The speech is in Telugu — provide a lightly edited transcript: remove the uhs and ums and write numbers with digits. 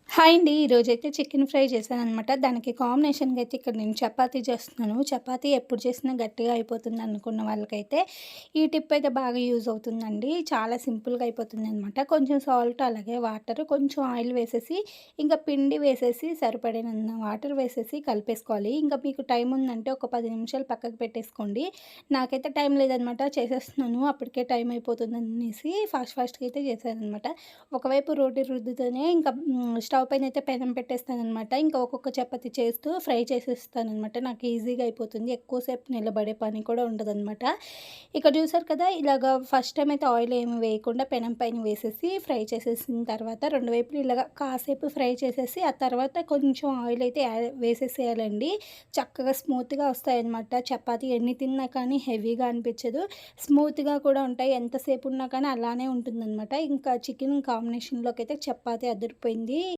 హాయ్ అండి. ఈరోజైతే చికెన్ ఫ్రై చేశాననమాట. దానికి కాంబినేషన్‌గా అయితే ఇక్కడ నేను చపాతీ చేస్తున్నాను. చపాతీ ఎప్పుడు చేసినా గట్టిగా అయిపోతుంది అనుకున్న వాళ్ళకైతే ఈ టిప్ అయితే బాగా యూజ్ అవుతుందండి. చాలా సింపుల్‌గా అయిపోతుందనమాట. కొంచెం సాల్ట్ అలాగే వాటర్, కొంచెం ఆయిల్ వేసేసి, ఇంకా పిండి వేసేసి సరిపడినంత వాటర్ వేసేసి కలిపేసుకోవాలి. ఇంకా మీకు టైం ఉందంటే ఒక 10 నిమిషాలు పక్కకు పెట్టేసుకోండి. నాకైతే టైం లేదనమాట. చేసేస్తున్నాను. అప్పటికే టైం అయిపోతుందనేసి ఫాస్ట్‌గా అయితే చేశాననమాట. ఒకవైపు రోటి రుద్దుతూనే ఇంకా స్టవ్ పైనయితే పెనం పెట్టేస్తాననమాట. ఇంకా ఒక్కొక్క చపాతీ చేస్తూ ఫ్రై చేసేస్తాననమాట. నాకు ఈజీగా అయిపోతుంది. ఎక్కువ సేపు నిలబడే పని కూడా ఉండదనమాట. ఇక్కడ చూసారు కదా! ఇలాగా ఫస్ట్ టైమ్ అయితే ఆయిల్ ఏమి వేయకుండా పెనం పైన వేసేసి ఫ్రై చేసేసిన తర్వాత రెండు వైపులు ఇలాగ కాసేపు ఫ్రై చేసేసి ఆ తర్వాత కొంచెం ఆయిల్ అయితే వేసేసేయాలండి. చక్కగా స్మూత్‌గా వస్తాయన్నమాట. చపాతీ ఎన్ని తిన్నా కానీ హెవీగా అనిపించదు. స్మూత్‌గా కూడా ఉంటాయి. ఎంతసేపు ఉన్నా కానీ అలానే ఉంటుందనమాట. ఇంకా చికెన్ కాంబినేషన్‌లోకి అయితే చపాతీ అదిరిపోయింది.